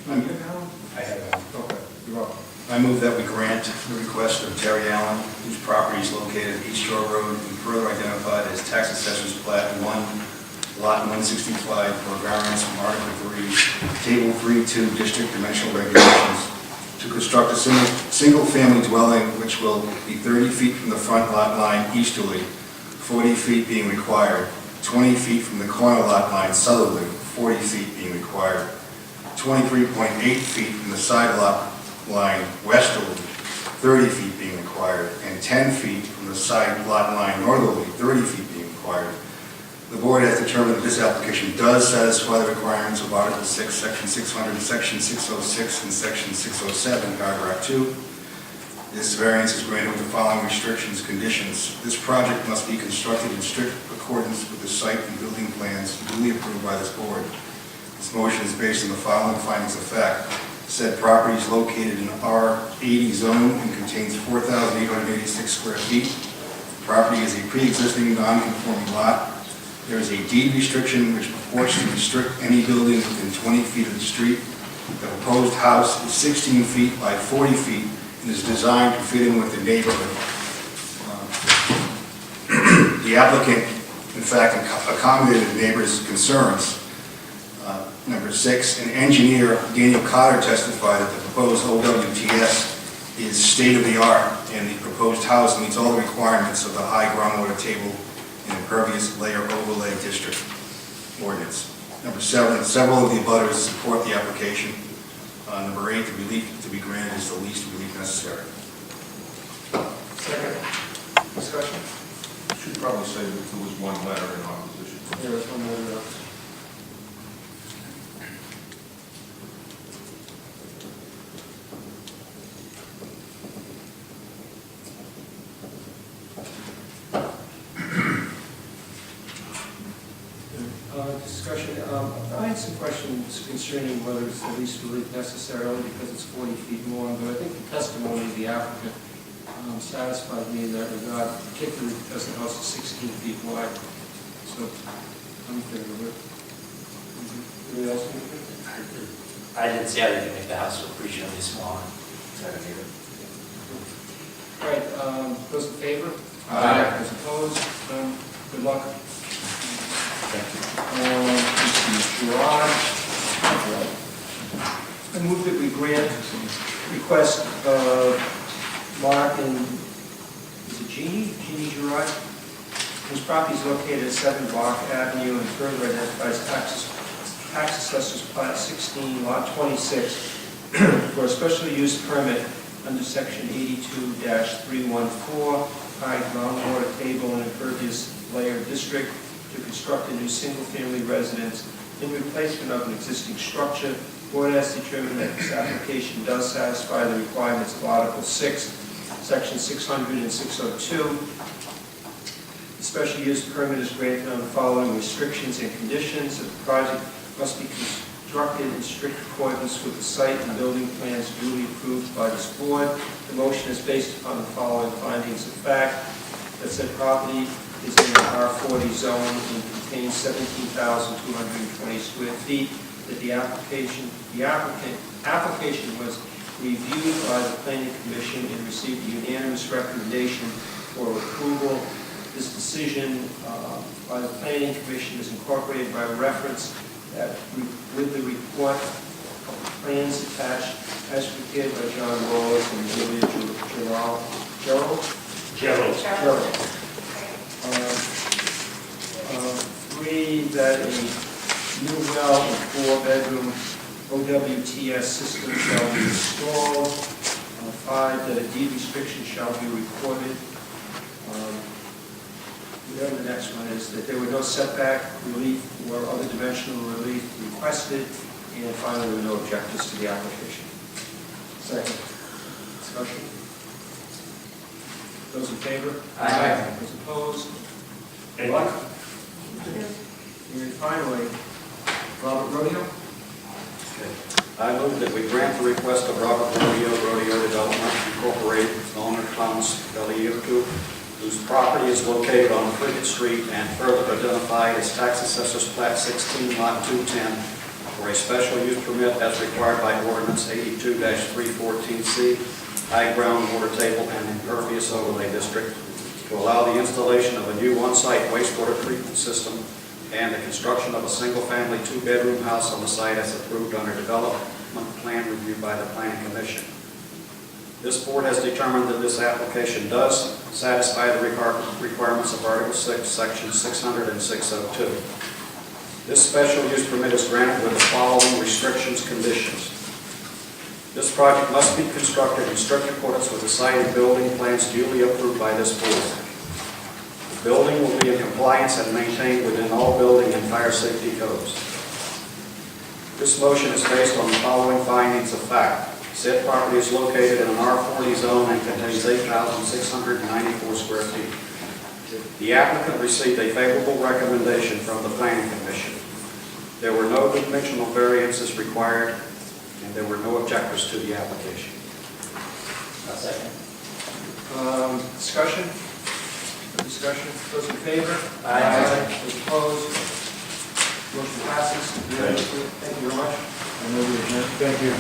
I have one. Okay, you're welcome. I move that we grant the request of Terry Allen, whose property is located at East Shore Road and further identified as Tax Assessor's Plat 1, Lot 165, for variance from Article 3, Table 3-2, District Dimensional Regulations, to construct a single-family dwelling which will be 30 feet from the front lot line easterly, 40 feet being required, 20 feet from the corner lot line southerly, 40 feet being required, 23.8 feet from the side lot line westerly, 30 feet being required, and 10 feet from the side lot line northerly, 30 feet being required. The board has determined that this application does satisfy the requirements of Article 6, Section 600, Section 606, and Section 607, Paragraph 2. This variance is granted with the following restrictions, conditions. This project must be constructed in strict accordance with the site and building plans duly approved by this board. This motion is based on the following findings of fact. Said property is located in R80 zone and contains 4,886 square feet. The property is a pre-existing non-conforming lot. There is a deed restriction which purports to restrict any building within 20 feet of the street. The proposed house is 16 feet by 40 feet and is designed to fit in with the neighborhood. The applicant, in fact, accommodated the neighbors' concerns. Number 6, an engineer, Daniel Cotter, testified that the proposed OWTS is state-of-the-art and the proposed house meets all the requirements of the high groundwater table and impervious layer overlay district ordinance. Number 7, several of the abutters support the application. Number 8, the relief to be granted is the least relief necessary. Second. Discussion? Should probably say that there was one letter in opposition. There was one more. Discussion. I had some questions concerning whether it's the least relief necessarily because it's 40 feet long, but I think the testimony of the applicant satisfied me in that regard, particularly because the house is 16 feet wide. So I'm in favor of it. Anybody else? I didn't see how you can make the house appreciably smaller. All right, those in favor? Aye. Those opposed? Good luck. Gerard. I move that we grant request of Mark and, is it Jeannie Gerard? Whose property is located at 7 Block Avenue and further identifies tax assessor's plat 16, lot 26, for a special use permit under section 82-314, high groundwater table and impervious layer district, to construct a new single-family residence in replacement of an existing structure. The board has determined that this application does satisfy the requirements of Article 6, Section 600 and 602. The special use permit is granted on the following restrictions and conditions. That the project must be constructed in strict accordance with the site and building plans duly approved by this board. The motion is based upon the following findings of fact. That said property is in the R40 zone and contains 17,220 square feet. That the application was reviewed by the Planning Commission and received a unanimous recommendation for approval. This decision by the Planning Commission is incorporated by reference that with the report of the plans attached as prepared by John Rose and Julia Gerald. 3, that a new well and 4-bedroom OWTS system shall be installed. 5, that a deed restriction shall be recorded. Whatever the next one is, that there were no setback relief or other dimensional relief requested. And finally, there were no objections to the application. Second. Discussion. Those in favor? Aye. Those opposed? Good luck. And finally, Robert Rodeo. I move that we grant the request of Robert Rodeo Development Incorporated, owner Thomas Belliuku, whose property is located on Cricket Street and further identified as Tax Assessor's Plat 16, Lot 210, for a special use permit as required by ordinance 82-314C, high groundwater table and impervious overlay district, to allow the installation of a new on-site wastewater treatment system and the construction of a single-family two-bedroom house on the site as approved under development plan review by the Planning Commission. This board has determined that this application does satisfy the requirements of Article 6, Section 600 and 602. This special use permit is granted with the following restrictions conditions. This project must be constructed in strict accordance with the site and building plans duly approved by this board. The building will be in compliance and maintained within all building and fire safety codes. This motion is based on the following findings of fact. Said property is located in an R40 zone and contains 8,694 square feet. The applicant received a favorable recommendation from the Planning Commission. There were no dimensional variances required, and there were no objectors to the application. A second. Discussion? No discussion? Those in favor? Aye. Those opposed? Motion passes. Thank you very much. Thank you.